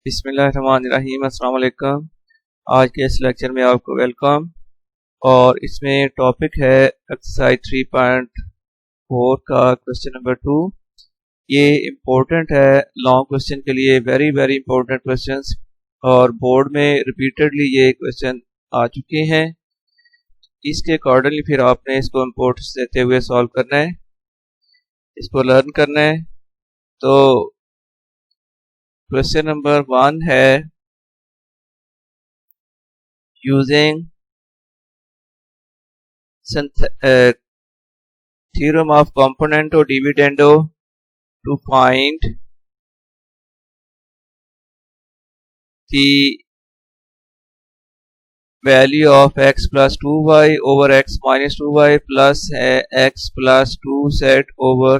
बिस्मिल्लाहिर्रहमानिर्रहीम। अस्सलाम वालेकुम। आज के इस लेक्चर में आपको वेलकम। और इसमें टॉपिक है एक्सरसाइज 3.4 का क्वेश्चन नंबर 2। ये इम्पोर्टेंट है लॉन्ग क्वेश्चन के लिए, वेरी वेरी इंपॉर्टेंट क्वेश्चंस, और बोर्ड में रिपीटेडली ये क्वेश्चन आ चुके हैं। इसके अकॉर्डिंगली फिर आपने इसको इम्पोर्टेंस देते हुए सॉल्व करना है, इसको लर्न करना है। तो क्वेश्चन नंबर 1 है, using theorem of componendo dividendo to find the value of x plus 2y over x minus 2y plus x plus 2z over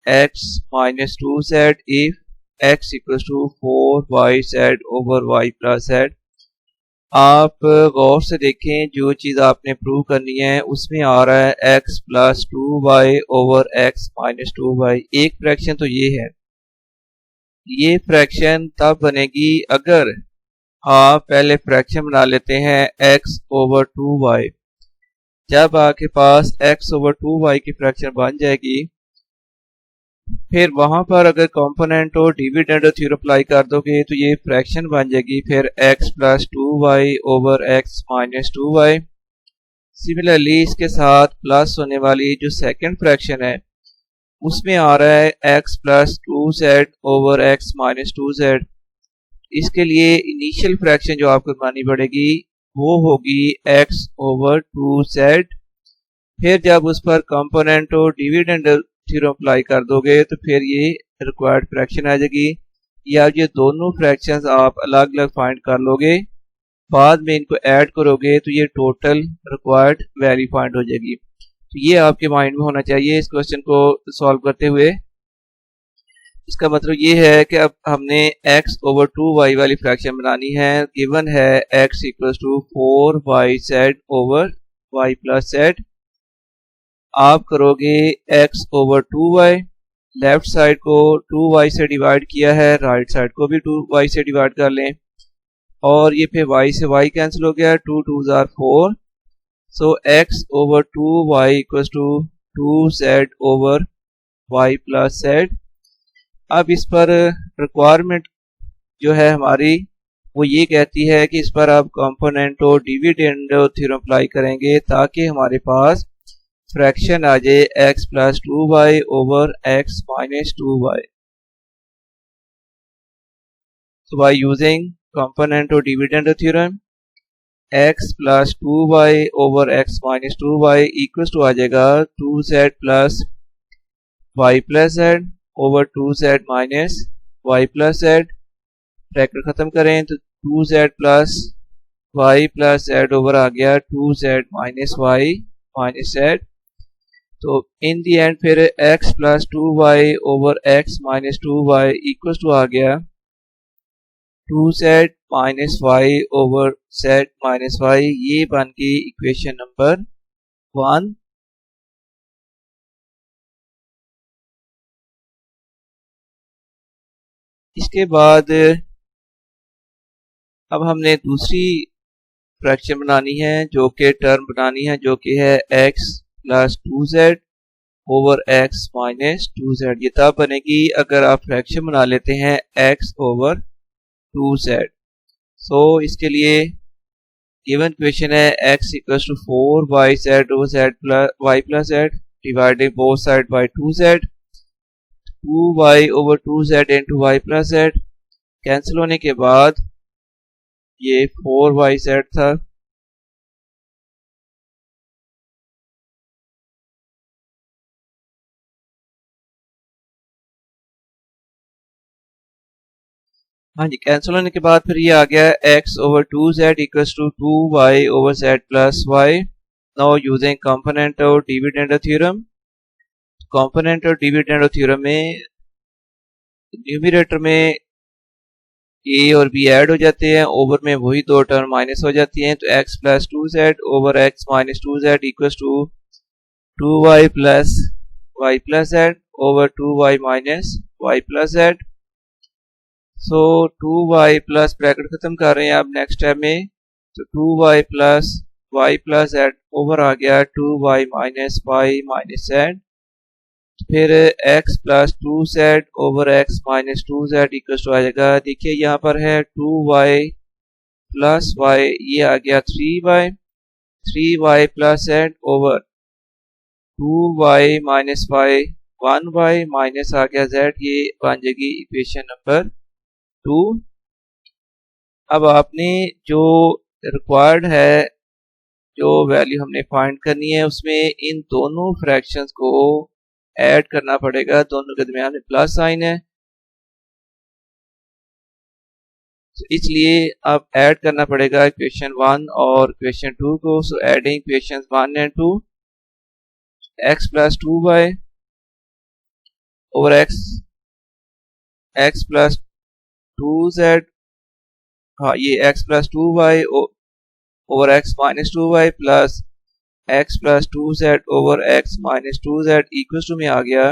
x minus 2z if x equals to 4yz over y plus z। आप गौर से देखें, जो चीज़ आपने prove करनी है उसमें आ रहा है x plus 2y over x minus 2y। एक फ्रैक्शन तो ये है, ये फ्रैक्शन तब बनेगी अगर आप पहले फ्रैक्शन बना लेते हैं x ओवर 2y। जब आपके पास x ओवर 2y की फ्रैक्शन बन जाएगी, फिर वहां पर अगर कंपोनेंट और डिविडेंड थ्योरम अप्लाई कर दोगे तो ये फ्रैक्शन बन जाएगी फिर x plus 2y over x minus 2y। Similarly इसके साथ प्लस होने वाली जो सेकंड फ्रैक्शन है उसमें आ रहा है x plus 2z over x minus 2z। इसके लिए इनिशियल फ्रैक्शन जो आपको बनानी पड़ेगी वो होगी x ओवर 2z। फिर जब उस पर कंपोनेंट और डिविडेंड थ्योरम अप्लाई कर दोगे तो फिर ये रिक्वायर्ड फ्रैक्शन आ जाएगी, या ये दोनों फ्रैक्शंस आप अलग अलग फाइंड कर लोगे, बाद में इनको ऐड करोगे तो ये टोटल रिक्वायर्ड वैल्यू फाइंड हो जाएगी। तो ये आपके माइंड में होना चाहिए इस क्वेश्चन को सॉल्व करते हुए। इसका मतलब ये है कि अब हमने x ओवर 2y वाली फ्रैक्शन बनानी है। गिवन है x equals to 4yz over y plus z। आप करोगे x over 2y, left side को 2y से डिवाइड किया है, राइट साइड को भी 2y से डिवाइड कर लें, और ये फिर y से y कैंसिल हो गया, 2 2s are 4। So x over 2y equals to 2z over y plus z। अब इस पर रिक्वायरमेंट जो है हमारी वो ये कहती है कि इस पर आप कंपोनेंट और डिविडेंड थ्योरम अप्लाई करेंगे ताकि हमारे पास फ्रैक्शन आ जाए x plus 2y over x minus 2y। So by using component or dividend theorem, x plus 2y over x minus 2y equals to आ जाएगा 2z plus y plus z over 2z minus y plus z। Bracket खत्म करें तो 2z plus y plus z over आ गया 2z minus y minus z। तो in the end फिर x plus 2y over x minus 2y equals to आ गया 2z minus y over z minus y। ये बन गई इक्वेशन नंबर 1। इसके बाद अब हमने दूसरी फ्रैक्शन बनानी है, जो कि टर्म बनानी है, जो कि है x plus 2z over x minus 2z। ये तब बनेगी अगर आप फ्रैक्शन बना लेते हैं x ओवर 2z। सो इसके लिए गिवन इक्वेशन है x equals to 4yz over z plus y plus z divided both side by 2z। 2y over 2z into y plus z cancel होने के बाद ये 4yz था। हाँ जी, कैंसिल होने के बाद फिर ये आ गया x over 2z equals to 2y over z plus y। Now using component और डिविडेंड थ्योरम। कंपोनेंट और डिविडेंड थ्योरम में न्यूमरेटर में a और b ऐड हो जाते हैं, ओवर में वही दो टर्म माइनस हो जाती हैं, तो x plus 2z over x minus 2z equals to 2y plus y plus z over 2y minus y plus z। So 2y plus bracket खत्म कर रहे हैं अब नेक्स्ट स्टेप में, तो 2y plus y plus z over आ गया 2y minus y minus z, फिर x plus 2z over x minus 2z equal to आ जाएगा। देखिए यहाँ पर है 2y प्लस y, ये आ गया 3y plus z over 2y minus y 1y minus आ गया z, ये बन जाएगी इक्वेशन नंबर 2। अब आपने जो रिक्वायर्ड है, जो वैल्यू हमने फाइंड करनी है, उसमें इन दोनों फ्रैक्शंस को ऐड करना पड़ेगा, दोनों के दरमियान में प्लस साइन है, तो इसलिए अब ऐड करना पड़ेगा इक्वेशन 1 और इक्वेशन 2 को। So adding equation 1 and 2, x plus 2y over x plus 2z, हाँ ये x plus 2y over x minus 2y plus x plus 2z over x minus 2z equal to में आ गया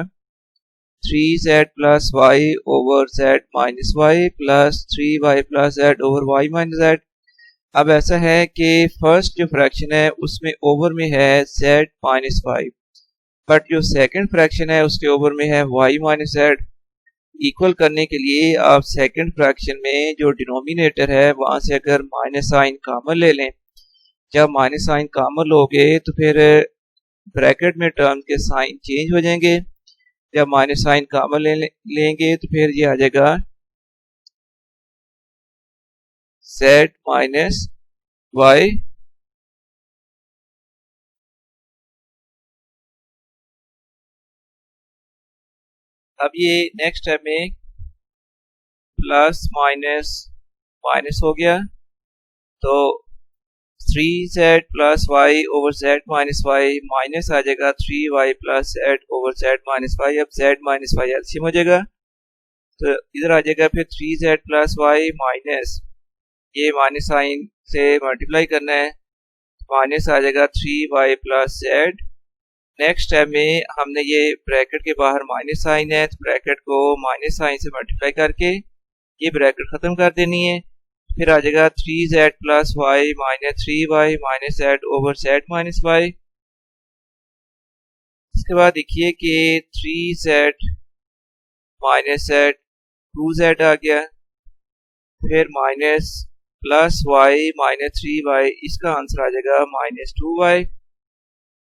3z plus y over z minus y plus 3y plus z over y minus z। अब ऐसा है कि first जो fraction है उसमें ओवर में है z माइनस y, बट जो सेकंड फ्रैक्शन है उसके ओवर में है y माइनस z। इक्वल करने के लिए आप सेकंड फ्रैक्शन में जो डिनोमिनेटर है वहां से अगर माइनस साइन कॉमन ले लें, जब माइनस साइन कॉमन लोगे तो फिर ब्रैकेट में टर्म के साइन चेंज हो जाएंगे, जब माइनस साइन कॉमन लेंगे तो फिर ये आ जाएगा z माइनस y। अब ये नेक्स्ट स्टेप में प्लस माइनस माइनस हो गया, तो 3z plus y over z minus y minus आ जाएगा 3y plus z over z minus y। अब z माइनस y एलसीएम हो जाएगा, तो इधर आ जाएगा फिर 3z प्लस y माइनस, ये माइनस साइन से मल्टीप्लाई करना है, माइनस आ जाएगा 3y plus z। Next step में हमने ये ब्रैकेट के बाहर माइनस साइन है, तो ब्रैकेट को माइनस साइन से मल्टीप्लाई करके ये ब्रैकेट खत्म कर देनी है, फिर आ जाएगा 3z plus y minus 3y minus z over z minus y। इसके बाद देखिए कि 3z माइनस z 2z आ गया, फिर minus plus y minus 3y, इसका आंसर आ जाएगा माइनस 2y।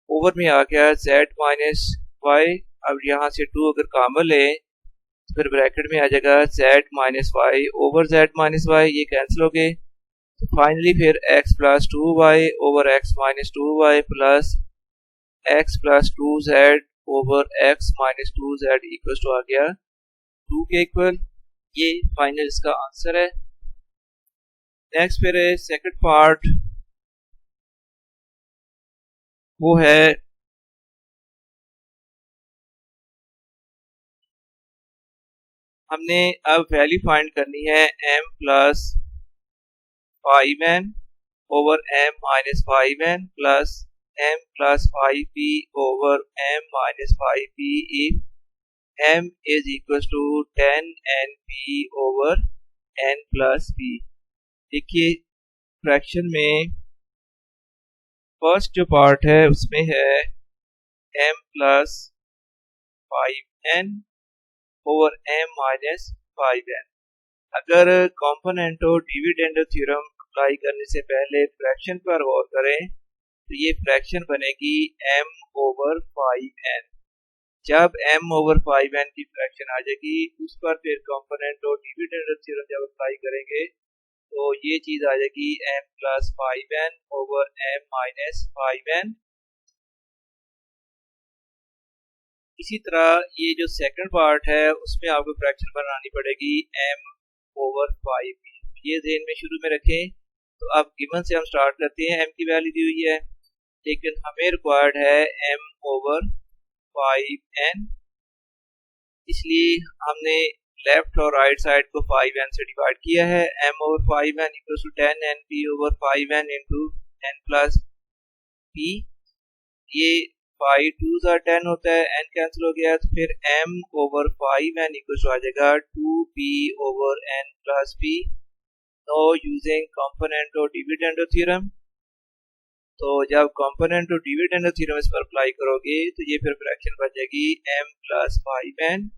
ओवर में आ गया z माइनस y, अब यहाँ से 2 अगर कॉमन ले तो फिर ब्रैकेट में आ जाएगा z minus y over z minus y, ये कैंसिल हो गए, तो फाइनली फिर x plus 2y over x minus 2y plus x plus 2z over x minus 2z equal to आ गया 2 के इक्वल। ये फाइनल इसका आंसर है। नेक्स्ट फिर सेकंड पार्ट वो है हमने अब वैल्यू फाइंड करनी है m plus 5n over m minus 5n plus m plus 5p over m minus 5p if m is equal to 10np over n plus p। देखिए fraction में first जो part है उसमें है m plus 5n over m minus 5n। अगर कॉम्पोनेंटो dividend theorem apply करने से पहले फ्रैक्शन पर गौर करें तो ये फ्रैक्शन बनेगी m ओवर 5n। जब m ओवर 5n की फ्रैक्शन आ जाएगी उस पर फिर कॉम्पोनेंटो डिविडेंड थ्योरम जब अप्लाई करेंगे तो ये चीज आ जाएगी m plus 5n over m minus 5n। इसी तरह ये जो सेकंड पार्ट है उसमें आपको फ्रैक्शन बनानी पड़ेगी m ओवर 5p, ये ज़हन में शुरू में रखें। तो अब गिवन से हम स्टार्ट करते हैं, m की वैल्यू दी हुई है लेकिन हमें रिक्वायर्ड है m ओवर 5n, इसलिए हमने लेफ्ट और राइट साइड को 5n से डिवाइड किया है। m over 5n equals to 10np over 5n into n plus p, ये फाइव टू ज़ा 10 होता है, n कैंसिल हो गया, तो फिर m over 5n equal to आ जाएगा 2p over n plus p। No using component और डिविडेंड थ्योरम। तो जब कंपोनेंट और डिविडेंड थ्योरम इस पर अप्लाई करोगे तो ये फिर फ्रैक्शन बन जाएगी m plus 5n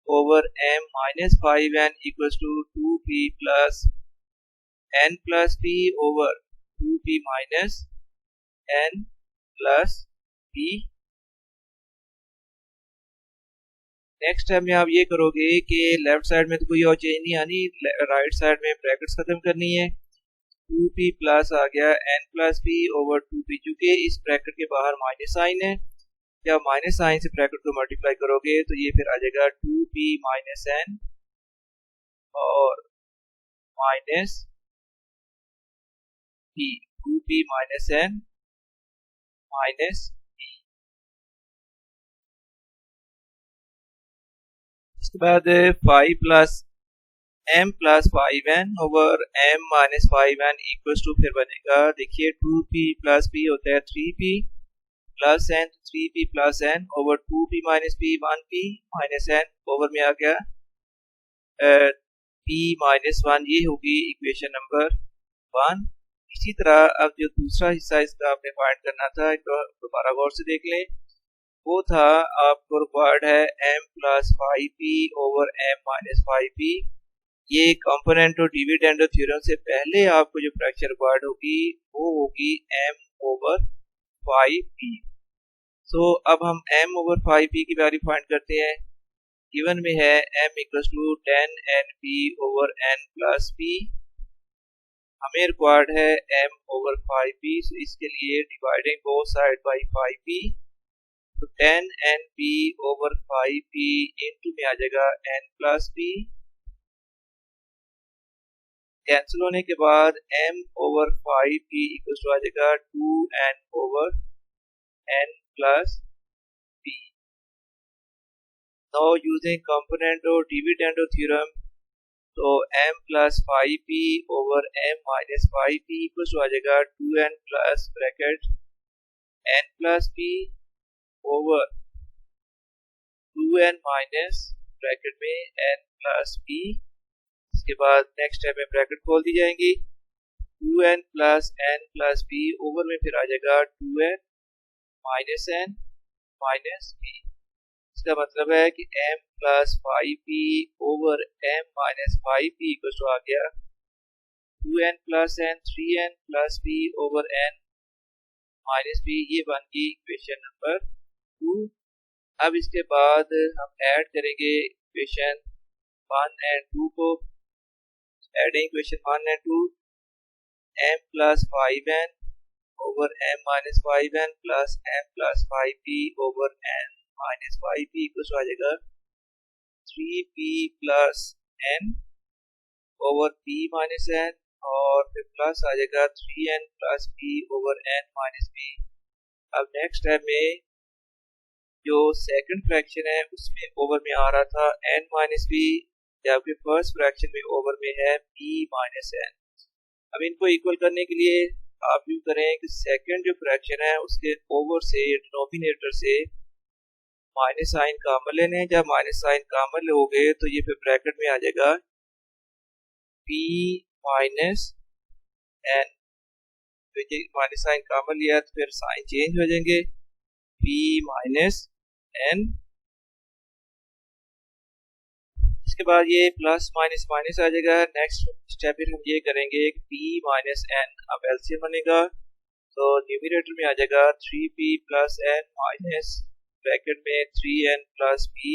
over m minus 5n equals to 2p plus n plus p over 2p minus n plus p। Next time में आप ये करोगे कि लेफ्ट साइड में तो कोई और चेंज नहीं आनी, राइट साइड में ब्रैकेट्स खत्म करनी है। 2p प्लस आ गया n plus p over 2p, चूंकि इस ब्रैकेट के बाहर माइनस साइन है, जब माइनस साइन से ब्रैकेट को मल्टीप्लाई करोगे तो ये फिर आ जाएगा 2p माइनस n और minus p, 2p minus n minus p। इसके बाद 5 plus m plus 5n over m minus 5n equals to फिर बनेगा, देखिए 2p प्लस p होता है 3p plus n, 3p plus n over 2p minus p 1p minus n over में आ गया p माइनस 1। ये होगी इक्वेशन नंबर 1। इसी तरह अब जो दूसरा हिस्सा इसका आपने फाइंड करना था, दोबारा गौर से देख लें, वो था आपको रिक्वायर्ड है m plus 5p over m minus 5p। ये कंपोनेंट और डिविडेंड थ्योरम से पहले आपको जो फ्रैक्शन रिक्वायर्ड होगी वो होगी m ओवर 5p। सो अब हम m ओवर 5p की वैल्यू फाइंड करते हैं। गिवन में है m equals to 10np over n plus p। हमें रिक्वायर्ड है m ओवर 5p, so इसके लिए dividing both side by 5p, तो 10np ओवर 5p इंटू में आ जाएगा n प्लस p, कैंसिल होने के बाद m over 5p equal to आ जाएगा 2n over n plus p। Now using component और डिविडेंड थ्योरम, तो m plus 5p over m minus 5p equal to आ जाएगा 2n plus bracket n plus p over 2n minus bracket में n plus p। इसके बाद next step में bracket खोल दी जाएंगी, 2n plus n plus p over में फिर आ जाएगा 2n minus n minus p। इसका मतलब है कि m plus 5p over m minus 5p equal to आ गया 2n plus n 3n plus p over n minus p। ये बन गई इक्वेशन नंबर 2। अब इसके बाद हम ऐड करेंगे इक्वेशन 1 एंड 2 को। Adding equation 1 and 2, m plus 5n over m minus 5n plus m plus 5p over n minus 5p equal to आ जाएगा 3p plus n over p minus n और फिर प्लस आ जाएगा 3n plus p over n minus p। अब next step में जो second fraction है उसमें ओवर में आ रहा था n माइनस p, जबकि फर्स्ट फ्रैक्शन में ओवर में है p माइनस n। अब इनको इक्वल करने के लिए आप यूँ करें कि सेकंड जो फ्रैक्शन है उसके ओवर से डिनोमिनेटर से माइनस साइन कॉमन लेने। जब माइनस साइन कॉमन लोगे तो ये फिर ब्रैकेट में आ जाएगा p माइनस n। तो माइनस साइन कॉमन लिया तो फिर साइन चेंज हो जाएंगे, p माइनस n। इसके बाद ये प्लस माइनस माइनस आ जाएगा। नेक्स्ट स्टेप फिर हम ये करेंगे कि p माइनस n, अब एलसीएम बनेगा तो न्यूमरेटर में आ जाएगा 3p plus n minus bracket में 3n प्लस p,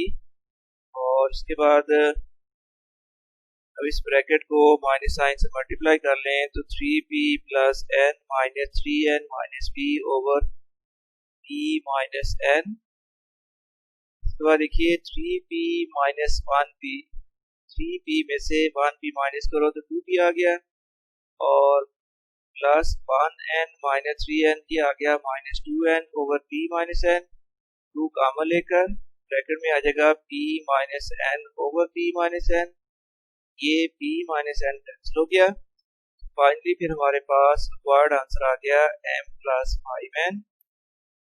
और इसके बाद अब इस ब्रैकेट को माइनस साइन से मल्टीप्लाई कर लें तो 3p plus n minus 3n minus p over p minus n। इसके बाद देखिए 3p माइनस 1p, 3p में से 1p माइनस करो तो 2p आ गया, और प्लस 1n माइनस 3n ये आ गया minus 2n over p minus n। 2 common लेकर ब्रैकेट में आ जाएगा p minus n over p minus n, ये p माइनस n कैंसिल हो गया। फाइनली फिर हमारे पास रिक्वायर्ड आंसर आ गया m plus 5n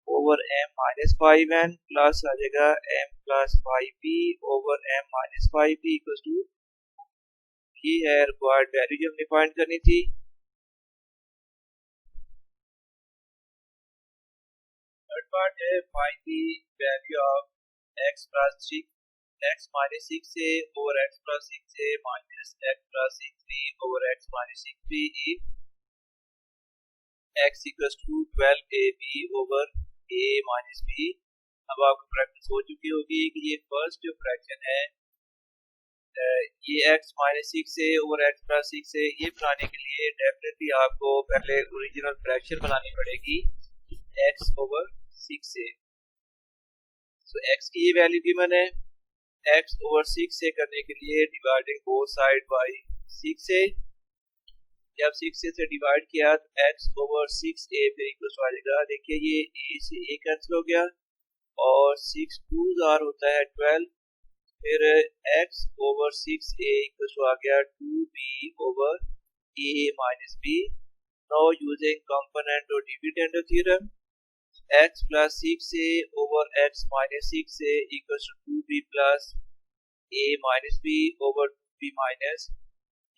over m minus 5n plus आ जाएगा m plus 5p over m minus 5p equal to, ये है रिक्वायर्ड वैल्यू जो हमने फाइंड करनी थी। थर्ड पार्ट है find the value of x plus 6 x minus 6a over x plus 6a minus x plus 6b over x minus 6b if x equals to 12ab over a minus b। अब आपको practice हो चुकी होगी कि ये first जो fraction है ये x minus 6a over x plus 6a, ये बनाने के लिए डेफिनेटली आपको पहले ओरिजिनल फ्रैक्शन बनानी पड़ेगी x ओवर 6a। सो x की ये वैल्यू गिवन है, x ओवर 6a करने के लिए dividing both side bye 6a, जब 6a से डिवाइड किया तो x ओवर 6a फिर इक्वल टू आ जाएगा, देखिए ये a से a कैंसिल हो गया और 6 2 होता है 12, फिर x over 6a equal to आ गया 2b over a minus b। Now using component और dividend theorem, x plus 6a over x minus 6a equal to 2b plus a minus b over 2b minus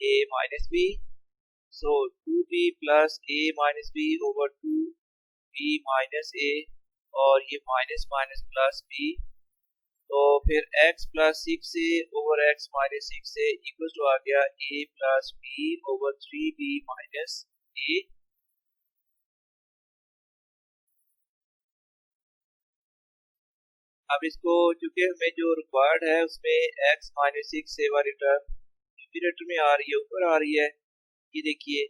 a minus b। So 2b plus a minus b over 2b minus a और ये minus minus plus b, तो फिर x plus 6a over x minus 6a equal to आ गया a plus b over 3b minus a। अब इसको चूंकि हमें जो रिक्वायर्ड है उसमें x माइनस 6a वाली टर्म न्यूमरेटर में आ रही है, ऊपर आ रही है, ये देखिए,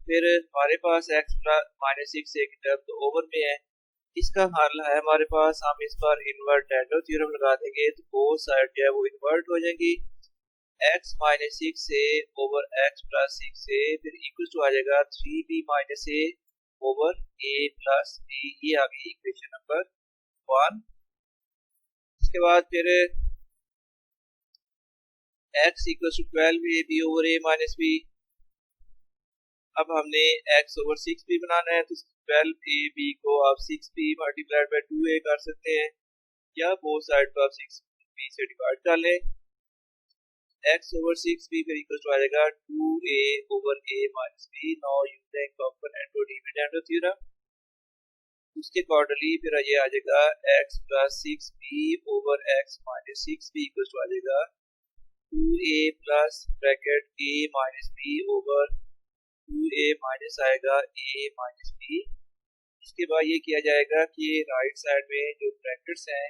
फिर हमारे पास x माइनस 6a की टर्म तो ओवर में है, इसका हल है हमारे पास, हम इस पर इन्वर्ट टेंडर थ्योरम लगा देंगे तो बोथ साइड जो है वो इन्वर्ट हो जाएंगी, x minus 6a over x plus 6a फिर इक्वल टू आ जाएगा 3b minus a over a plus b। ये आ गई इक्वेशन नंबर 1। इसके बाद फिर x equal to 12ab over a minus b, अब हमने x ओवर 6b बनाना है तो 12ab को आप 6b मल्टीप्लाइड बाय 2a कर सकते हैं या बोथ साइड को आप 6b से डिवाइड कर लें। x ओवर 6b फिर इक्वल टू आ जाएगा 2a over a minus b। Now using component और डिविडेंड थ्योरम, उसके अकॉर्डिंगली फिर ये आ जाएगा x plus 6b over x minus 6b equal to आ जाएगा 2a plus bracket a minus b over 2a minus आएगा a माइनस b। इसके बाद ये किया जाएगा कि राइट साइड में जो ब्रैकेट्स हैं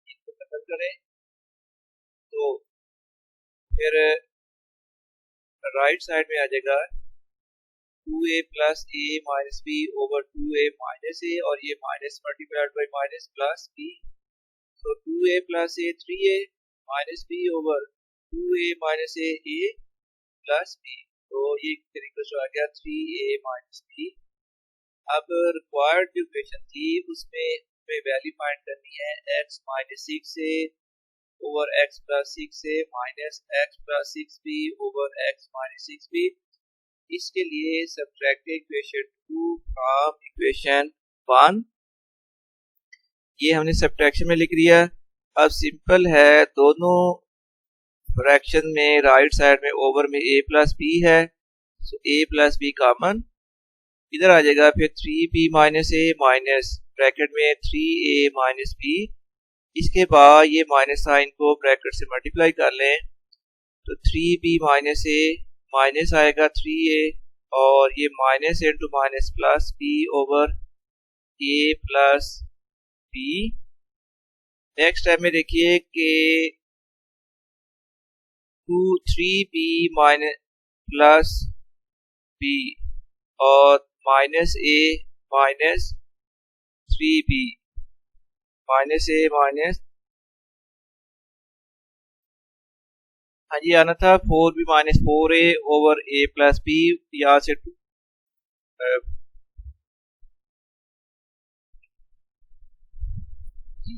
इनको खत्म करें, तो फिर राइट साइड में आ जाएगा 2a plus a minus b over 2a minus a और ये minus multiplied by minus plus b, तो 2a plus a 3a minus b over 2a minus a plus b, तो ये तरीके से आ गया 3a माइनस b। अब रिक्वायर्ड जो इक्वेशन थी उसमें हमें वैल्यू फाइंड करनी है x minus 6a over x plus 6a minus x plus 6b over x minus 6b। इसके लिए सब्ट्रैक्ट इक्वेशन 2 फ्रॉम इक्वेशन 1, ये हमने सब्ट्रैक्शन में लिख दिया। अब सिंपल है, दोनों फ्रैक्शन में राइट साइड में ओवर में a प्लस b है, तो a प्लस b कॉमन इधर आ जाएगा, फिर 3b minus a minus bracket में 3a माइनस b। इसके बाद ये माइनस साइन को ब्रैकेट से मल्टीप्लाई कर लें तो 3b माइनस a माइनस आएगा 3a और ये minus into minus plus b over a plus b। Next time में देखिए कि 3b माइनस प्लस b और minus a minus 3b minus a minus, हाँ जी आना था 4b minus 4a over a plus b, यहाँ से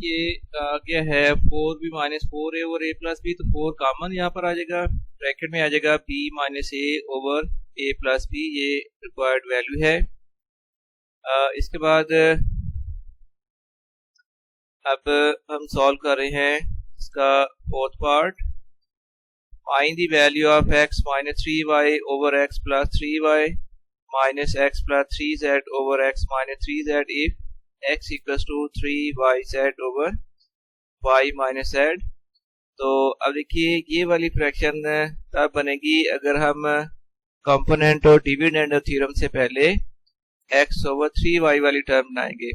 ये आ गया है 4b minus 4a over a plus b, तो 4 कॉमन यहाँ पर आ जाएगा, ब्रैकेट में आ जाएगा b minus a over a plus b, ये रिक्वायर्ड वैल्यू है। इसके बाद अब हम सॉल्व कर रहे हैं इसका fourth part. Find the value of x minus 3y over x plus 3y minus x plus 3z over x minus 3z if x equals to 3yz over y minus z। तो अब देखिए ये वाली fraction तब बनेगी अगर हम component और डिविडेंड थ्योरम से पहले x ओवर 3y वाली टर्म बनाएंगे।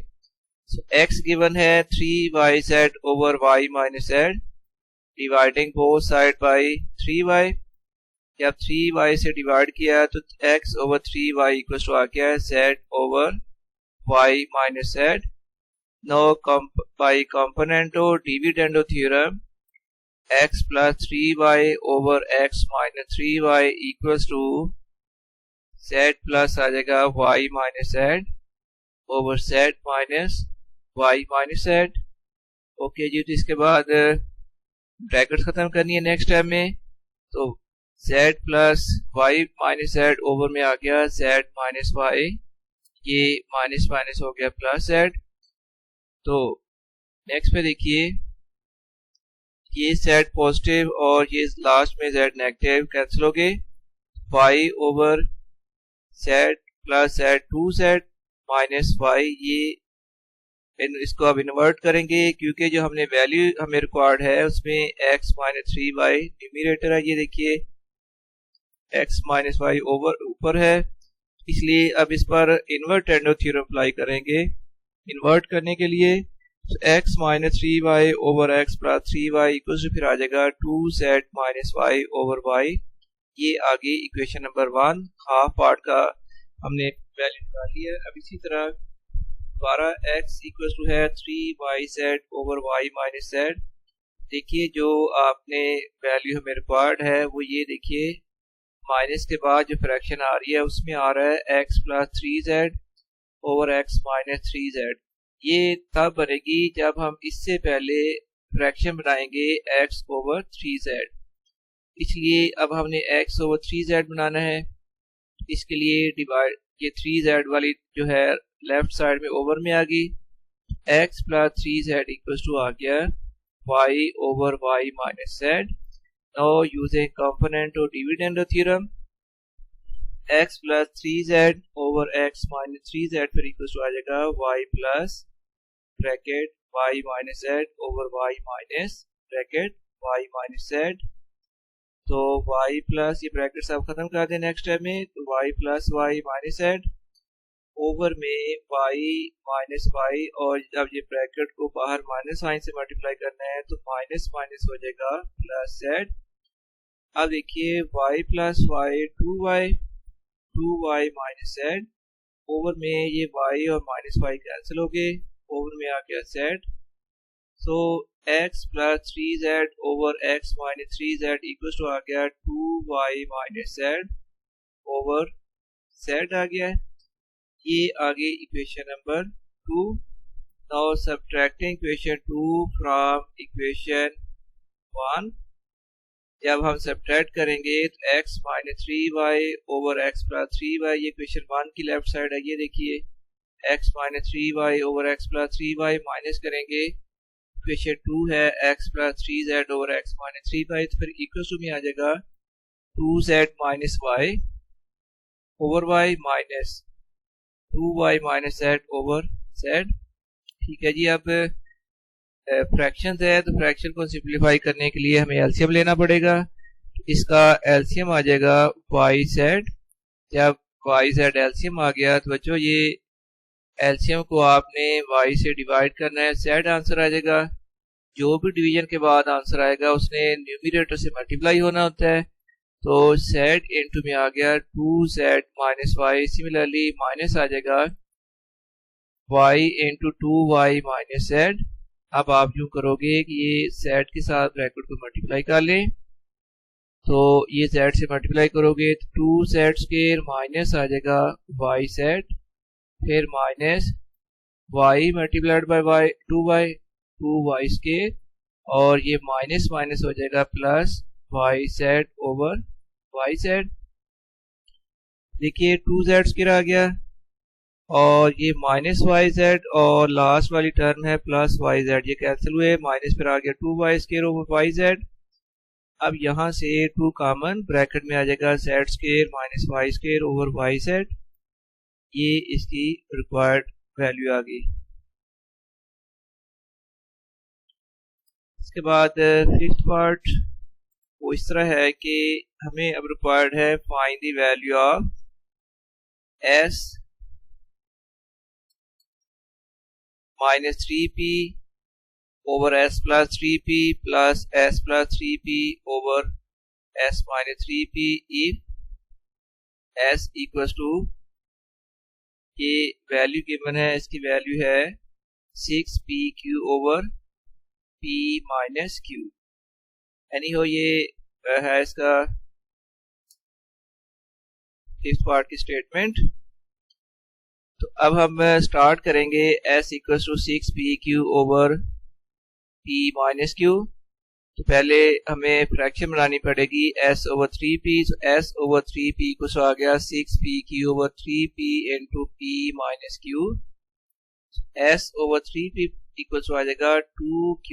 x गिवन है 3yz over y minus z, dividing both side by 3y। जब 3y से डिवाइड किया तो x over 3y equal to आ गया है z over y minus z। Now by componendo dividendo theorem x plus 3y over x minus 3y equals to z plus आ जाएगा y minus z over z minus y minus z। Okay जी, तो इसके बाद bracket खत्म करनी है next time में, तो z plus y minus z over में आ गया z माइनस y, ये माइनस माइनस हो गया प्लस z। तो नेक्स्ट में देखिए ये z पॉजिटिव और ये लास्ट में z नेगेटिव कैंसिल हो गए, y over z plus z 2z minus y, ये इसको अब इन्वर्ट करेंगे क्योंकि जो हमने वैल्यू हमें रिक्वायर्ड है उसमें x माइनस 3y न्यूमरेटर है, ये देखिए x माइनस y ओवर ऊपर है, इसलिए अब इस पर इन्वर्टेंडो थ्योरम अप्लाई करेंगे। इन्वर्ट करने के लिए x minus 3y over x plus 3y equal to फिर आ जाएगा 2z minus y over y। ये आगे इक्वेशन नंबर 1 हाफ पार्ट का हमने वैल्यू निकाली है। अब इसी तरह दोबारा x इक्वल टू है 3yz over y minus z। देखिए जो आपने वैल्यू हमें रिक्वायर्ड है वो ये देखिए माइनस के बाद जो फ्रैक्शन आ रही है उसमें आ रहा है x plus 3z over x minus 3z। ये तब बनेगी जब हम इससे पहले फ्रैक्शन बनाएंगे x ओवर 3z, इसलिए अब हमने x ओवर 3z बनाना है। इसके लिए डिवाइड ये 3z वाली जो है लेफ्ट साइड में ओवर में आ गई, x plus 3z equal to आ गया y over y minus z। Now using component और dividend theorem x plus 3z over x minus 3z फिर इक्वल टू आ जाएगा y plus bracket y minus z over y minus bracket y minus z। तो y plus ये bracket सब खत्म कर दें नेक्स्ट टाइम में, तो y plus y minus z over में y माइनस y, और जब ये ब्रैकेट को बाहर माइनस साइन से मल्टीप्लाई करना है तो माइनस माइनस हो जाएगा प्लस z। अब देखिए y plus y 2y minus z over में ये y और माइनस y कैंसिल हो गए, ओवर में आ गया z। So x plus 3z over x minus 3z equal to आ गया 2y minus z over z आ गया है। ये आगे equation number 2। Now subtracting equation 2 from equation 1, जब हम सब्ट्रैक्ट करेंगे तो x minus 3y over x plus 3y, ये इक्वेशन 1 की लेफ्ट साइड है, ये देखिए x minus 3y over x plus 3y minus करेंगे इक्वेशन 2 है x plus 3z over x minus 3y, तो फिर इक्वल टू में आ जाएगा 2z minus y over y minus 2y minus z over z। ठीक है जी, अब फ्रैक्शन है तो फ्रैक्शन को सिंप्लीफाई करने के लिए हमें एलसीएम लेना पड़ेगा। इसका एलसीएम आ जाएगा yz। जब yz एलसीएम आ गया तो बच्चों ये एलसीएम को आपने y से डिवाइड करना है, z आंसर आ जाएगा। जो भी डिवीजन के बाद आंसर आएगा उसने न्यूमरेटर से मल्टीप्लाई होना होता है, तो z इनटू में आ गया 2z minus y। Similarly minus आ जाएगा y into 2y minus z। अब आप यूं करोगे कि ये z के साथ ब्रैकेट को मल्टीप्लाई कर लें, तो ये z से मल्टीप्लाई करोगे तो 2z स्क्वायर माइनस आ जाएगा yz, फिर minus y multiplied by 2y square, और ये माइनस माइनस हो जाएगा प्लस yz ओवर yz। देखिए 2z स्क्वायर आ गया, और ये माइनस वाई जेड और लास्ट वाली टर्म है प्लस वाई जेड, ये कैंसिल हुए, माइनस फिर आ गया 2y² ओवर वाई जेड। अब यहाँ से 2 कॉमन, ब्रैकेट में आ जाएगा z² minus y² over Y Z. ये इसकी रिक्वायर्ड वैल्यू आ गई। इसके बाद फिफ्थ पार्ट वो इस तरह है कि हमें अब रिक्वायर्ड है find the value of s minus 3p over s plus 3p plus s plus 3p over s minus 3p if s equals to, ये वैल्यू गिवन है, इसकी वैल्यू है 6pq over p minus q। यानी हो ये है इसका fifth part की स्टेटमेंट। तो अब हम स्टार्ट करेंगे s equals to 6pq over p minus q। तो पहले हमें फ्रैक्शन बनानी पड़ेगी s ओवर 3p। तो s ओवर 3p कुछ आ गया 6pq over 3p into p minus q। s over 3p equals आ जाएगा 2q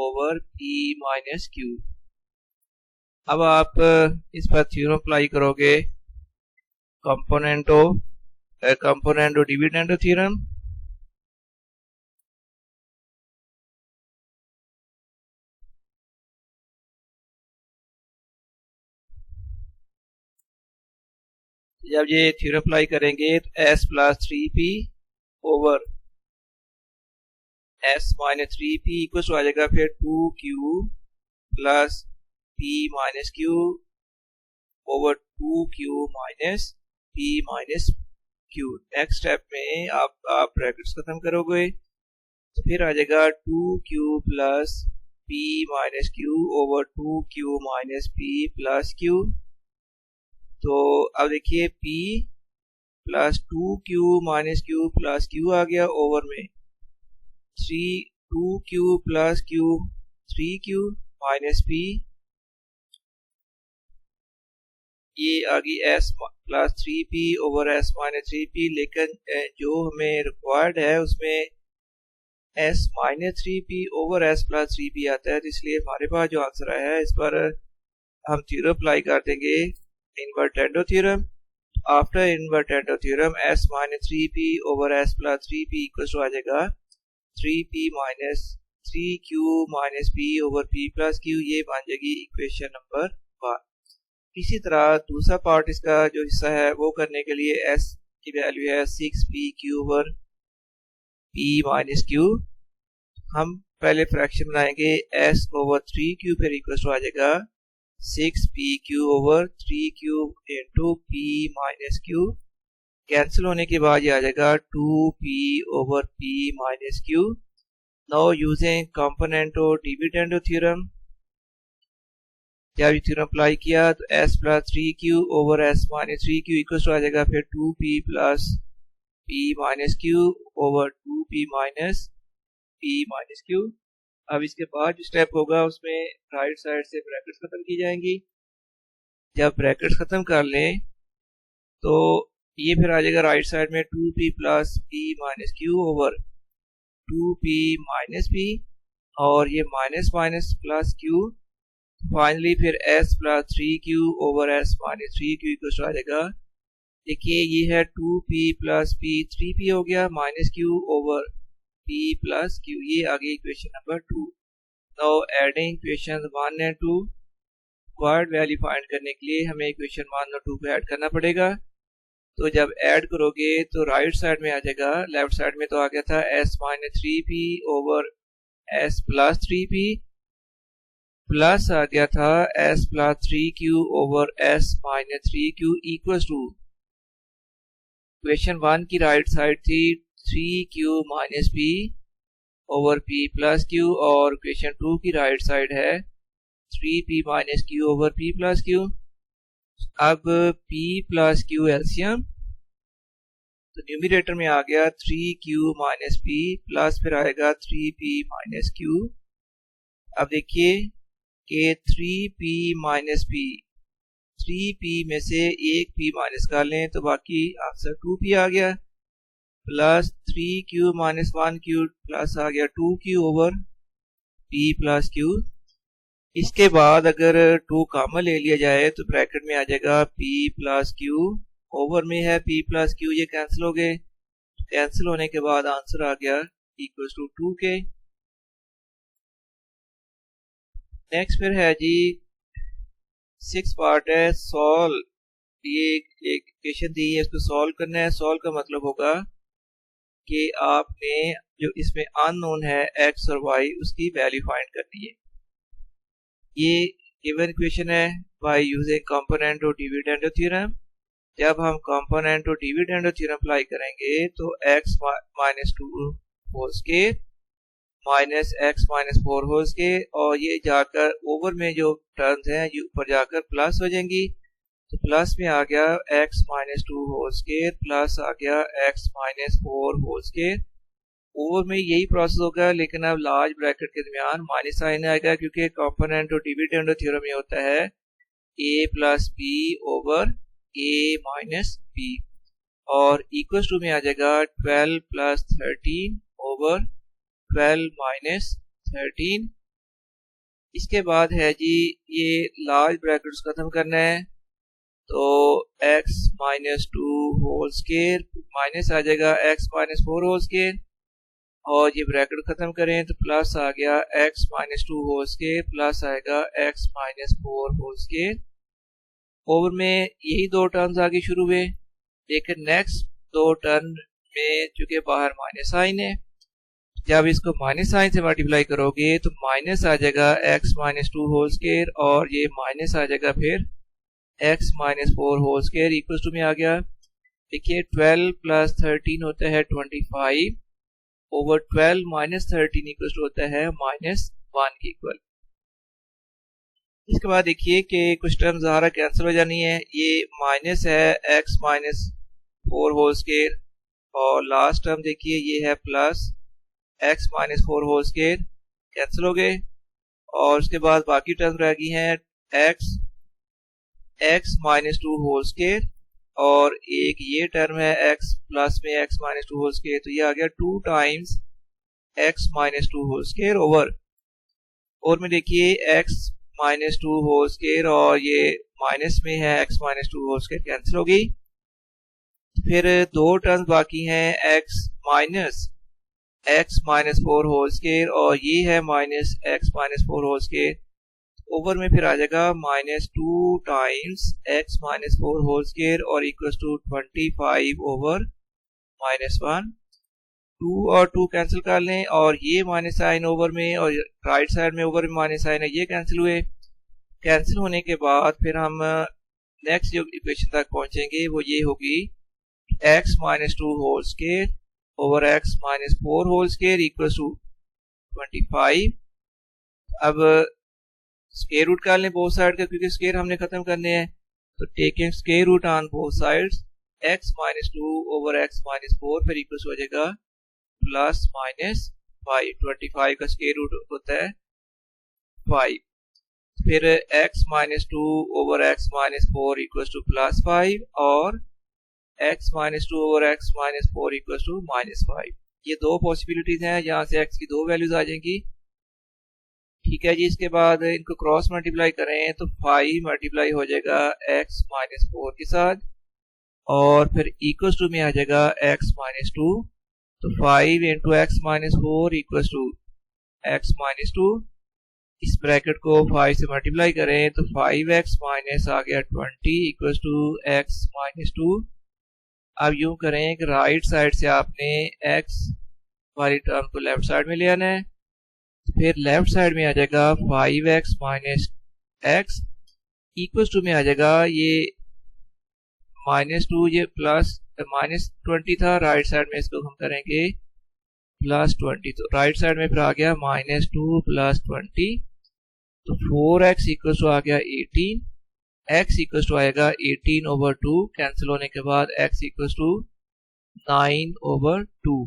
over p minus q। अब आप इस पर थ्योरम अप्लाई करोगे, कंपोनेंटो डिविडेंडो थ्योरम। जब ये थ्योरम अप्लाई करेंगे तो s plus 3p over s minus 3p equals आ जाएगा फिर 2q plus p minus q over 2q minus p minus q। Next step में आप ब्रैकेट्स खत्म करोगे तो फिर आ जाएगा 2q plus p minus q over 2q minus p plus q। तो अब देखिए p plus 2q minus q plus q आ गया ओवर में 2q plus q 3q minus p, ये आ गई s plus 3p over s minus 3p। लेकिन जो हमें रिक्वायर्ड है उसमें s minus 3p over s plus 3p आता है, तो इसलिए हमारे पास जो आंसर आया है इस पर हम थ्योरम अप्लाई कर देंगे, invertendo theorem. After invertendo theorem s minus 3p over s plus 3p equals आ जाएगा 3p minus 3q minus p over p plus q। ये बन जाएगी इक्वेशन नंबर 1। इसी तरह दूसरा पार्ट इसका जो हिस्सा है वो करने के लिए s की वैल्यू है 6pq over p minus q। हम पहले फ्रैक्शन बनाएंगे s ओवर 3q, फिर इक्वल आ जाएगा 6pq over 3q into p minus q। Cancel होने के बाद ये आ जाएगा 2p over p minus q। Now using componendo dividendo theorem, जब थ्योरम अप्लाई किया तो s plus 3q over s minus 3q equal आ जाएगा फिर 2p plus p minus q over 2p minus p minus q। अब इसके बाद जो स्टेप होगा उसमें राइट साइड से ब्रैकेट्स खत्म की जाएंगी। जब ब्रैकेट्स खत्म कर लें तो ये फिर आ जाएगा राइट साइड में 2p plus p minus q over 2p minus p, और ये minus minus plus q। Finally फिर s plus 3q over s minus 3q equal आ जाएगा, देखिए ये है 2p प्लस p 3p हो गया minus q over p plus q। ये आ गई equation number 2। Now adding equation 1 and 2, required value find करने के लिए हमें इक्वेशन 1 और 2 को ऐड करना पड़ेगा। तो जब ऐड करोगे तो राइट साइड में आ जाएगा, लेफ्ट साइड में तो आ गया था s minus 3p over s plus 3p, plus आ गया था s plus 3q over s minus 3q equal to, equation 1 की राइट साइड थी 3q minus p over p plus q, और इक्वेशन 2 की राइट साइड है 3p minus q over p plus q। अब p plus q LCM, तो numerator में आ गया 3q माइनस p प्लस फिर आएगा 3p माइनस q। अब देखिए कि 3p माइनस p, 3p में से एक p माइनस कर लें तो बाकी आंसर 2p आ गया। Plus 3q minus 1q plus आ गया 2q over p plus q। इसके बाद अगर 2 कॉमन ले लिया जाए तो ब्रैकेट में आ जाएगा p प्लस q, ओवर में है p प्लस q, ये कैंसिल हो गए। कैंसिल होने के बाद आंसर आ गया इक्वल टू 2k। नेक्स्ट फिर है जी 6 पार्ट है सॉल्व। ये एक इक्वेशन दी है, इसको सॉल्व करना है। सॉल्व का मतलब होगा कि आपने जो इसमें अननोन है x और y उसकी वैल्यू फाइंड करनी है। ये गिवन इक्वेशन है बाय यूजिंग कंपोनेंट और डिविडेंड थ्योरम। जब हम कंपोनेंट और डिविडेंड थ्योरम अप्लाई करेंगे तो x minus 2 whole square minus x minus 4 whole square, और ये जाकर ओवर में जो टर्म्स हैं ये ऊपर जाकर प्लस हो जाएंगी। तो प्लस में आ गया x minus 2 whole square plus आ गया x minus 4 whole square. Over में यही प्रोसेस होगा, लेकिन अब लार्ज ब्रैकेट के दरमियान माइनस साइन आएगा, क्योंकि कंपोनेंट और डिविडेंड थ्योरम में होता है a plus b over a minus b, और इक्वल टू में आ जाएगा 12 प्लस 13 ओवर 12 माइनस 13। इसके बाद है जी ये लार्ज ब्रैकेट्स खत्म करना है, तो x minus 2 whole square minus आ जाएगा x माइनस 4 होल स्क्वायर, और ये ब्रैकेट खत्म करें तो प्लस आ गया x minus 2 whole square plus आएगा x minus 4 whole square. Over में यही दो टर्म्स आगे शुरू हुए, लेकिन नेक्स्ट दो टर्म में चूंकि बाहर माइनस साइन है, जब इसको माइनस साइन से मल्टीप्लाई करोगे तो माइनस आ जाएगा x माइनस 2 होल स्क्वायर, और ये माइनस आ जाएगा फिर x minus 4 whole square equal to में आ गया। देखिए 12 प्लस 13 होता है 25 ओवर 12 माइनस 13 इक्वल टू होता है माइनस 1 के इक्वल। इसके बाद देखिए कि कुछ टर्म ज़ाहिर कैंसिल हो जानी है। ये माइनस है x माइनस 4 होल स्क्वायर, और लास्ट टर्म देखिए ये है plus x minus 4 whole square, cancel हो गए। और उसके बाद बाकी टर्म रह गई हैं x माइनस 2 होल स्क्वायर, और एक ये टर्म है x प्लस में x माइनस 2 होल स्क्वायर, तो ये आ गया 2 times x minus 2 whole square over. और में देखिए x माइनस 2 होल स्क्वायर और ये माइनस में है x minus 2 whole square, cancel हो गई। फिर दो टर्म बाकी हैं x माइनस 4 होल स्क्वायर, और ये है minus x minus 4 whole square. Over में फिर आ जाएगा minus 2 times x minus 4 whole square और इक्वल टू 25 ओवर माइनस 1। 2 और 2 कैंसिल कर लें, और ये माइनस साइन ओवर में और राइट साइड में ओवर में माइनस साइन है, ये कैंसिल हुए। कैंसिल होने के बाद फिर हम नेक्स्ट जो इक्वेशन तक पहुंचेंगे वो ये होगी x minus 2 whole square over x minus 4 whole square equal to 25। अब स्क्वायर रूट कर लें बोथ साइड का, क्योंकि स्क्वायर हमने खत्म करने हैं, तो taking square root on both sides x minus 2 over x minus 4 फिर इक्वल हो जाएगा प्लस माइनस 5। 25 का स्क्वायर रूट होता है 5। फिर x minus 2 over x minus 4 equal to plus 5, और x minus 2 over x minus 4 equal to minus 5। ये दो पॉसिबिलिटीज हैं, जहां से x की दो वैल्यूज आ जाएंगी। ठीक है जी। इसके बाद इनको क्रॉस मल्टीप्लाई करें तो 5 मल्टीप्लाई हो जाएगा x माइनस 4 के साथ, और फिर इक्वल टू में आ जाएगा x माइनस 2, तो 5 into x minus 4 equal to x minus 2। इस ब्रैकेट को 5 से मल्टीप्लाई करें तो 5x माइनस आ गया 20 इक्वल टू x माइनस 2। अब यूं करें कि राइट साइड से आपने x वाली टर्म को लेफ्ट साइड में ले आना है, फिर लेफ्ट साइड में आ जाएगा 5x minus x equal to में आ जाएगा ये माइनस 2, ये प्लस माइनस 20 था, राइट साइड में इसको हम करेंगे प्लस 20, तो राइट साइड में फिर आ गया माइनस 2 प्लस 20, तो 4x इक्वल टू आ गया 18, x इक्वल टू आएगा 18 ओवर 2, कैंसिल होने के बाद x इक्वल टू 9 ओवर 2।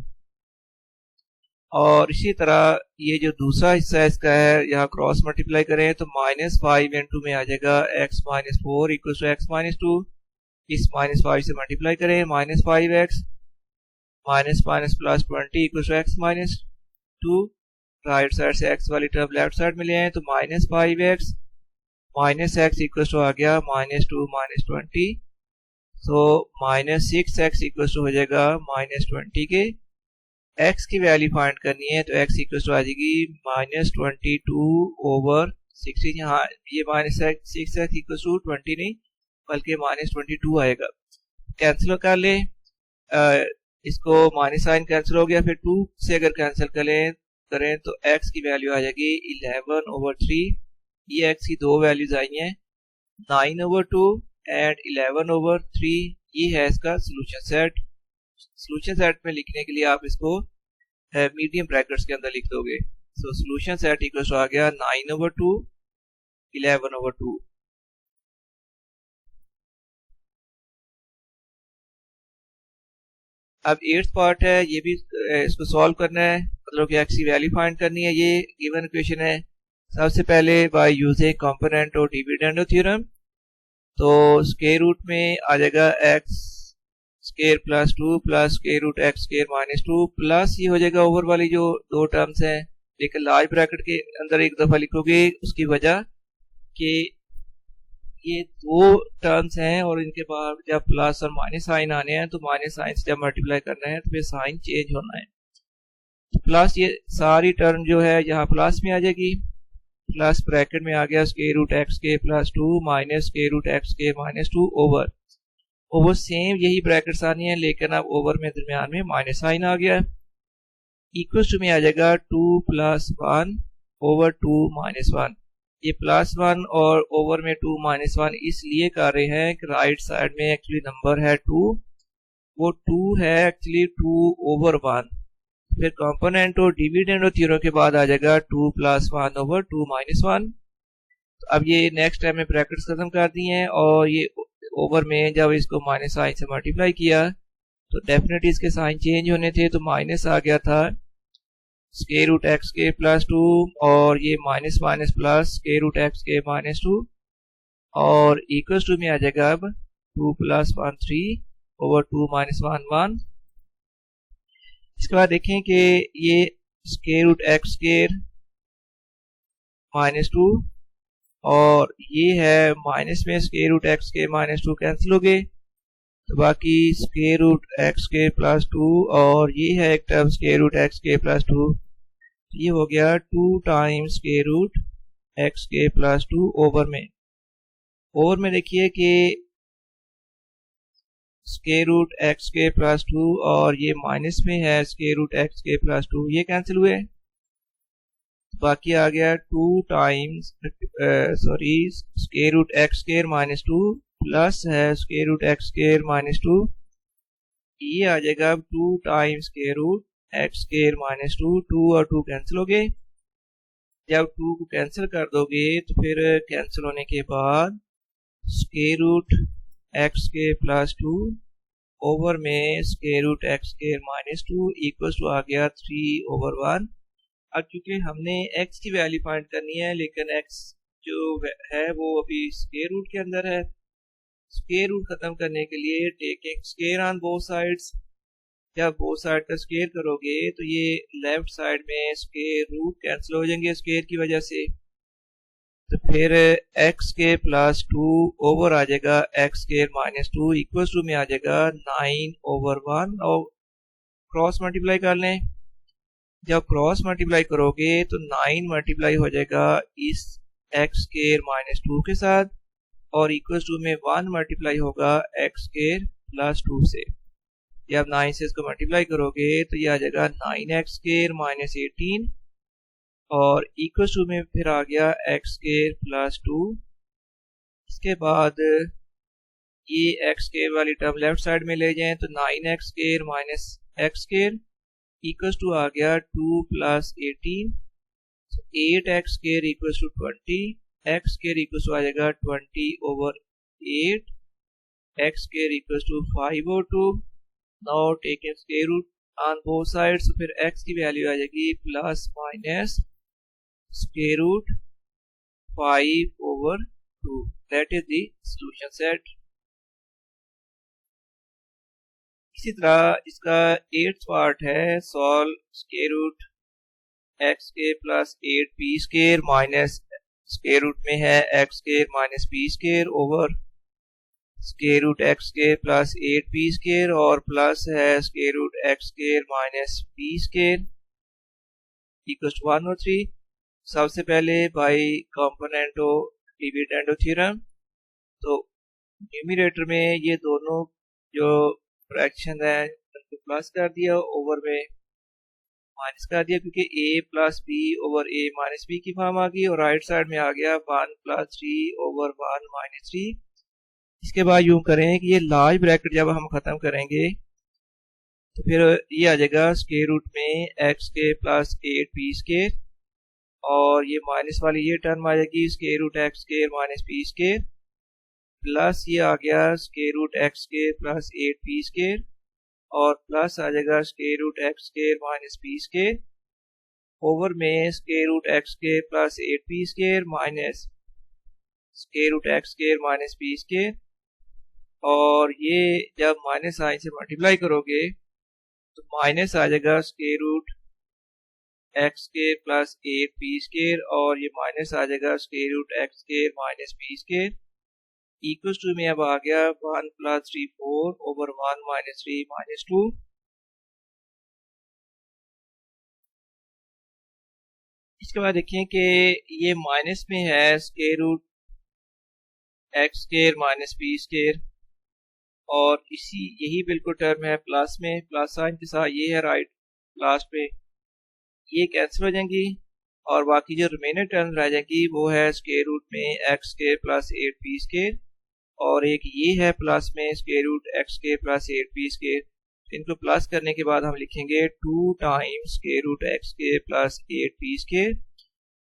और इसी तरह ये जो दूसरा हिस्सा है इसका है, यहाँ क्रॉस मल्टीप्लाई करें तो माइनस 5 इंटू में आ जाएगा x minus 4 equal to x minus 2। इस माइनस 5 से मल्टीप्लाई करें minus 5x minus minus plus 20 equal to x minus 2। Right side से एक्स वाली टर्म लेफ्ट साइड में ले आए तो minus 5x minus x equal to आ गया माइनस 2 माइनस 20। तो माइनस 6x इक्वल टू हो जाएगा माइनस 20 के। x की वैल्यू फाइंड करनी है तो x इक्वल टू आ जाएगी माइनस 22 ओवर 16। यहाँ ये माइनस 6x इक्वल टू 20 नहीं बल्कि माइनस 22 आएगा। कैंसिल कर ले, इसको माइनस साइन कैंसिल हो गया, फिर 2 से अगर कैंसिल करें तो x की वैल्यू आ जाएगी 11 ओवर 3। ये x की दो वैल्यूज आई हैं 9 ओवर 2 एंड 11 ओवर 3। ये है इसका सोल्यूशन सेट। सोल्यूशन सेट में लिखने के लिए आप इसको मीडियम ब्रैकेट्स के अंदर लिख दोगे। So solution set equal to आ गया 9 ओवर 2 11 ओवर 2। अब 8th पार्ट है, ये भी इसको सॉल्व करना है, मतलब कि x की वैल्यू फाइंड करनी है। ये गिवन इक्वेशन है। सबसे पहले बाय यूजिंग कंपोनेंट और डिविडेंड थ्योरम, तो स्क्वायर रूट में आ जाएगा x square plus 2 plus square root x square minus 2 plus ये हो जाएगा ओवर वाली जो दो टर्म्स हैं, लेकिन लार्ज ब्रैकेट के अंदर एक दफा लिखोगे उसकी वजह कि ये दो टर्म्स हैं और इनके बाद जब प्लस और माइनस साइन आने हैं तो माइनस साइन से जब मल्टीप्लाई करना है तो फिर साइन चेंज होना है। तो प्लस ये सारी टर्म जो है यहाँ प्लस में आ जाएगी, प्लस ब्रैकेट में आ गया स्क्वायर रूट एक्स के plus 2 minus square root x के माइनस 2 ओवर सेम यही ब्रैकेट्स आनी है, लेकिन अब ओवर में दरमियान में माइनस साइन आ गया। इक्वल टू में आ जाएगा 2 प्लस 1 ओवर 2 माइनस 1। ये प्लस 1 और ओवर में 2 माइनस 1 इसलिए कर रहे हैं कि राइट साइड में एक्चुअली नंबर है 2, वो 2 है एक्चुअली 2 ओवर 1। फिर कंपोनेंट और डिविडेंड और थ्योरम के बाद आ जाएगा 2 प्लस 1 ओवर 2 माइनस 1। अब ये नेक्स्ट टाइम में ब्रैकेट्स खत्म कर दी हैं और ये ओवर में जब इसको माइनस साइन से मल्टीप्लाई किया तो डेफिनेटली इसके साइन चेंज होने थे, तो माइनस आ गया था स्क्वायर रूट एक्स के प्लस 2 और ये minus minus plus square root x के माइनस 2 और इक्वल टू में आ जाएगा अब 2 प्लस 1 3 ओवर 2 माइनस 1 1। इसके बाद देखें कि ये square root x square minus 2 और ये है माइनस में स्क्वायर रूट एक्स के माइनस 2 कैंसिल हो गए, तो बाकी स्क्वायर रूट एक्स के प्लस 2 और ये है एक टर्म स्क्वायर रूट एक्स के प्लस 2, ये हो गया 2 टाइम्स स्क्वायर रूट एक्स के प्लस 2 ओवर में देखिए कि स्क्वायर रूट एक्स के प्लस 2 और ये माइनस में है स्क्वायर रूट एक्स के प्लस 2, ये कैंसिल हुए, बाकी आ गया 2 times square root x square minus 2 plus है square root x square minus 2, ये आ जाएगा 2 times square root x square minus 2। 2 और 2 कैंसिल हो गए। जब 2 को कैंसिल कर दोगे तो फिर कैंसिल होने के बाद स्क्वायर रूट एक्स के प्लस 2 ओवर में square root x square minus 2 equal to आ गया 3 ओवर 1। अब क्योंकि हमने x की वैल्यू फाइंड करनी है, लेकिन x जो है वो अभी स्क्वायर रूट के अंदर है, स्क्वायर रूट खत्म करने के लिए taking square on both sides, जब बोथ साइड का स्क्वायर करोगे तो ये लेफ्ट साइड में स्क्वायर रूट कैंसिल हो जाएंगे स्क्वायर की वजह से, तो फिर x के प्लस 2 ओवर आ जाएगा x square minus 2 equal to में आ जाएगा 9 ओवर 1 और क्रॉस मल्टीप्लाई कर लें। जब क्रॉस मल्टीप्लाई करोगे तो 9 मल्टीप्लाई हो जाएगा इस एक्स स्क्वायर माइनस 2 के साथ और इक्वल टू में 1 मल्टीप्लाई होगा एक्स स्क्वायर प्लस 2 से। जब 9 से इसको मल्टीप्लाई करोगे तो ये आ जाएगा 9x स्क्वायर माइनस 18 और इक्वल टू में फिर आ गया एक्स स्क्वायर प्लस 2। इसके बाद ये एक्स स्क्वायर वाली टर्म लेफ्ट साइड में ले जाएं तो 9x square minus x square equal to आ गया 2 plus 18, 8x square equal to 20, x square equal to आ जाएगा 20 over 8, x square equal to 5 over 2। Now taking square root on both sides, तो फिर x की वैल्यू आ जाएगी plus minus square root 5 over 2। That is the solution set. इसी तरह इसका 8th पार्ट है solve square root x square plus 8p square minus square root में है x square minus p square over square root x square plus 8p square और plus है square root x square minus p square equal to 1 और 3। सबसे पहले by componendo dividendo theorem, तो numerator में ये दोनों जो फ्रैक्शन है उनको प्लस कर दिया, ओवर में माइनस कर दिया क्योंकि a plus B over a minus B की फॉर्म आ गई, और राइट साइड में आ गया 1 प्लस 3 ओवर 1 माइनस 3। इसके बाद यूं करें कि ये लार्ज ब्रैकेट जब हम खत्म करेंगे तो फिर ये आ जाएगा स्क्वायर रूट में एक्स के प्लस 8p स्क्वायर, और ये माइनस वाली ये टर्म आ जाएगी square root x square minus p square, plus ये आ गया square root x square plus 8p square, और प्लस आ जाएगा square root x square minus p square, over में square root x square plus 8p square minus square root x square minus p square, और ये जब minus sign से multiply करोगे तो माइनस आ जाएगा square root x square plus 8p square, और ये माइनस आ जाएगा square root x square minus p square equal to में अब आ गया 1 प्लस 3 4 ओवर 1 माइनस 3 माइनस 2। इसके बाद देखें कि ये माइनस में है square root x square minus p square, और इसी यही बिल्कुल टर्म है प्लस में, प्लस साइन के साथ ये है राइट लास्ट पे, ये कैंसिल हो जाएंगी और बाकी जो रिमेनर टर्म रह जाएंगी वो है स्क्वायर रूट में x square plus 8p square, और एक ये है प्लस में square root x square plus 8p square. इनको प्लस करने के बाद हम लिखेंगे 2 times square root x square plus 8p square,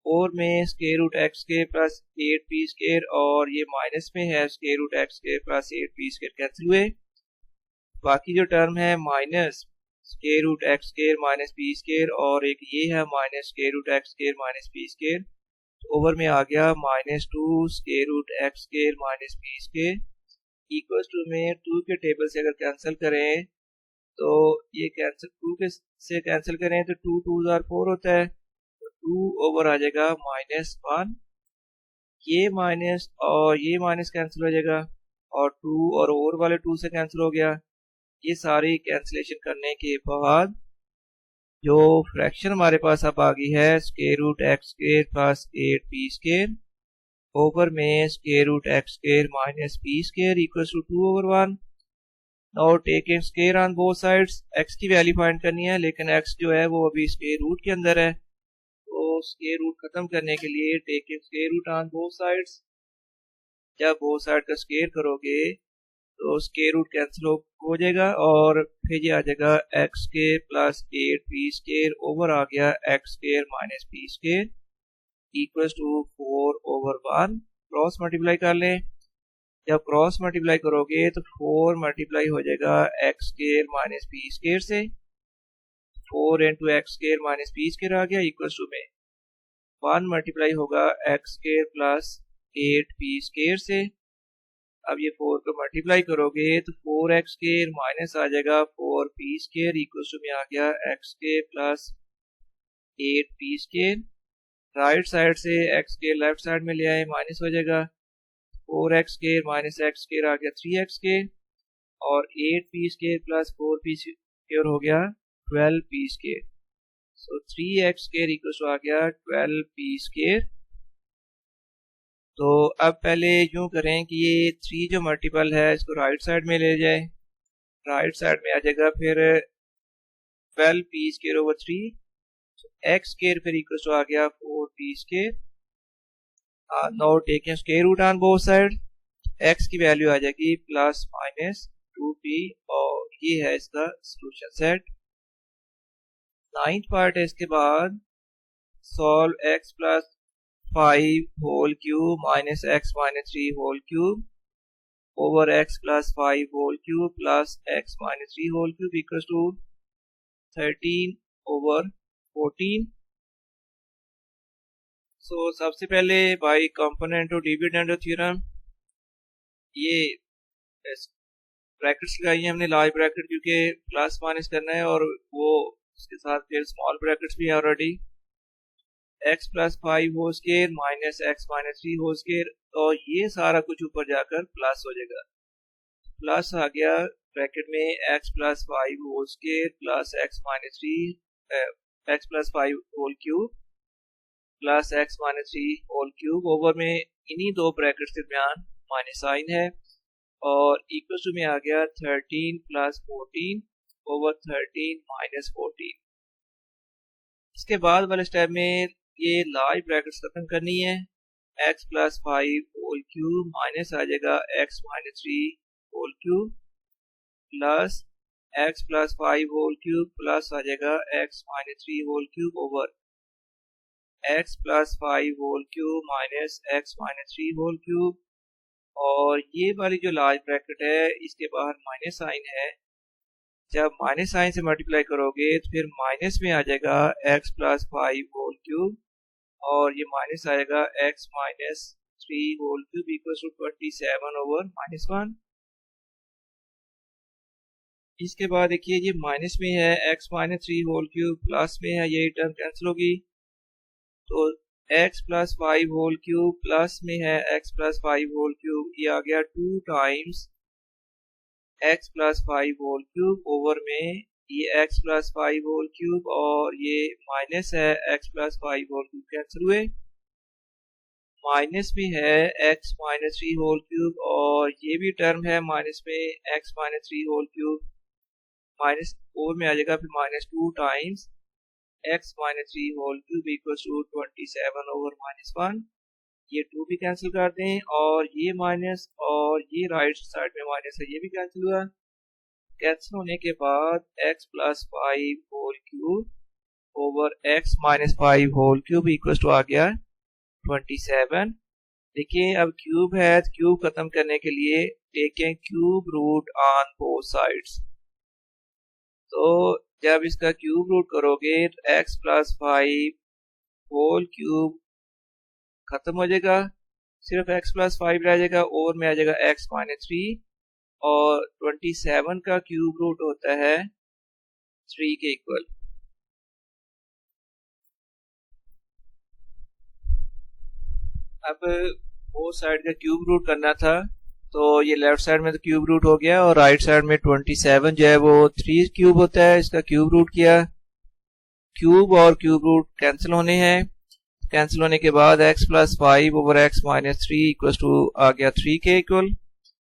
और में square root x square plus 8p square, और ये माइनस में है square root x square plus 8p square cancel हुए। बाकी जो टर्म है minus square root x square minus p square, और एक ये है minus square root x square minus p square, तो ओवर में आ गया -2 square root x square minus p square equals to में 2 के टेबल से अगर कैंसिल करें तो ये कैंसिल 2 के से कैंसिल करें तो 2 2 आर 4 होता है, तो 2 ओवर आ जाएगा -1, ये माइनस और ये माइनस कैंसिल हो जाएगा, और 2 और ओवर वाले 2 से कैंसिल हो गया। ये सारी कैंसिलेशन करने के बाद जो फ्रैक्शन हमारे पास अब आ गई है square root x square plus 8p square over में square root x square minus p square equals to 2 over 1। Now taking square on both sides, x की वैल्यू फाइंड करनी है, लेकिन x जो है वो अभी स्क्वायर रूट के अंदर है, तो स्क्वायर रूट खत्म करने के लिए taking square root on both sides, जब बोथ साइड का स्क्वायर करोगे तो स्क्वायर रूट कैंसिल हो जाएगा, और फिर ये आ जाएगा x square plus 8p square over आ गया x square minus p square equals to 4 over 1। Cross multiply कर लें, जब क्रॉस मल्टीप्लाई करोगे तो 4 मल्टीप्लाई हो जाएगा x square minus p square से, 4 into x square minus p square आ गया इक्वल्स टू में 1 मल्टीप्लाई होगा x square plus 8p square से। अब ये 4 को मल्टीप्लाई करोगे तो 4x स्क्वायर माइनस आ जाएगा 4p स्क्वायर इक्वल्स टू में आ गया x square plus 8p square. Right side से x स्क्वायर लेफ्ट साइड में ले आए माइनस हो जाएगा, 4x square minus x square आ गया 3x स्क्वायर, और 8p square plus 4p square हो गया 12p square, so 3x square equals to आ गया 12p स्क्वायर। तो अब पहले यूं करें कि ये 3 जो मल्टीपल है इसको राइट साइड में ले जाए, राइट साइड में आ जाएगा फिर 12p square over 3, x square फिर इक्वल टू आ गया 4p square. Now taking square root on both side, x की वैल्यू आ जाएगी प्लस माइनस 2p, और ये है इसका सॉल्यूशन सेट। 9th पार्ट है इसके बाद solve x plus 5 whole cube minus x minus 3 whole cube over x plus 5 whole cube plus x minus 3 whole cube equals to 13 over 14। So सबसे पहले by component of dividend theorem, ये brackets लगाई हैं हमने, large bracket, क्योंकि plus minus करना है, और वो उसके साथ फिर स्मॉल ब्रैकेट्स भी है already. X plus 5 whole square minus x minus 3 whole square, तो ये सारा कुछ ऊपर जाकर प्लस हो जाएगा। प्लस आ गया ब्रैकेट में x plus 5 whole square plus x minus 3 x plus 5 whole cube plus x minus 3 whole cube, over में इन्हीं दो ब्रैकेट्स के दरमियान माइनस साइन है, और इक्वल टू में आ गया 13 प्लस 14 ओवर 13 माइनस 14। इसके बाद वाले स्टेप में ये लार्ज ब्रैकेट्स खत्म करनी है। X plus 5 whole cube minus आ जाएगा x minus 3 whole cube plus x plus 5 whole cube plus आ जाएगा x minus 3 whole cube over x plus 5 whole cube minus x minus 3 whole cube, और ये वाली जो लार्ज ब्रैकेट है इसके बाहर माइनस साइन है। जब माइनस साइन से मल्टीप्लाई करोगे तो फिर माइनस में आ जाएगा एक्स प्लस 5 होल क्यूब, और ये माइनस आएगा x minus 3 whole cube equal to 27 over minus 1। इसके बाद देखिए ये माइनस में है x minus 3 whole cube, plus में है, ये टर्म कैंसिल होगी, तो x plus 5 whole cube plus में है एक्स प्लस 5 होल क्यूब, ये आ गया 2 times x plus 5 whole cube over में ये एक्स प्लस 5 होल क्यूब, और ये माइनस है x plus 5 whole cube cancel हुए। माइनस में है एक्स माइनस 3 होल क्यूब, और ये भी टर्म है माइनस में x minus 3 whole cube, minus over में आ जाएगा फिर minus 2 times x minus 3 whole cube equal to 27 over minus 1। ये 2 भी कैंसिल कर दें, और ये माइनस और ये राइट साइड में माइनस है, ये भी कैंसिल हुआ। कैंसिल होने के बाद x plus 5 whole cube over x minus 5 whole cube equal to आ गया 27। देखिए अब क्यूब है, क्यूब खत्म करने के लिए take cube root on both sides, तो जब इसका क्यूब रूट करोगे तो एक्स प्लस 5 होल क्यूब खत्म हो जाएगा, सिर्फ एक्स प्लस 5 रह जाएगा, और में आ जाएगा एक्स माइनस 3, और 27 का क्यूब रूट होता है 3 के इक्वल। अब वो साइड का क्यूब रूट करना था, तो ये लेफ्ट साइड में तो क्यूब रूट हो गया, और राइट साइड में 27 जो है वो 3 क्यूब होता है, इसका क्यूब रूट किया। क्यूब और क्यूब रूट कैंसिल होने हैं, कैंसिल होने के बाद x plus 5 over x minus 3 equal to आ गया 3 के इक्वल।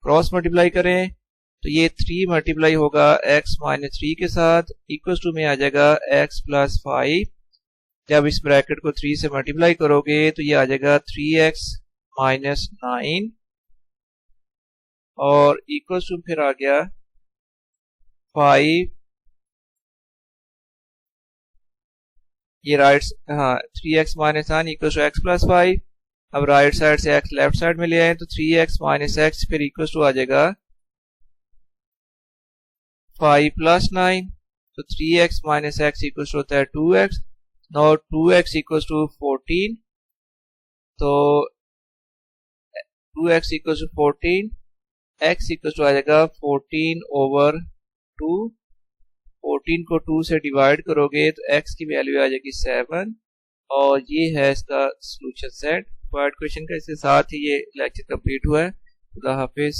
क्रॉस मल्टीप्लाई करें तो ये 3 मल्टीप्लाई होगा एक्स माइनस 3 के साथ, इक्वल टू में आ जाएगा एक्स प्लस 5। जब इस ब्रैकेट को 3 से मल्टीप्लाई करोगे तो ये आ जाएगा 3x माइनस 9, और इक्वल टू फिर आ गया 5, ये राइट, हाँ 3x minus 9 equal to x plus 5। अब राइट साइड से x लेफ्ट साइड में ले आए तो 3x माइनस x फिर इक्वल टू आ जाएगा 5 प्लस 9, तो 3x minus x equal to होता है 2x। Now 2x equal to 14, तो 2x equal to 14, x equal to आ जाएगा 14 ओवर 2। 14 को 2 से डिवाइड करोगे तो x की वैल्यू आ जाएगी 7, और ये है इसका सॉल्यूशन सेट। क्वेश्चन का इसके साथ ही ये लेक्चर कंप्लीट हुआ है। खुदा हाफिज।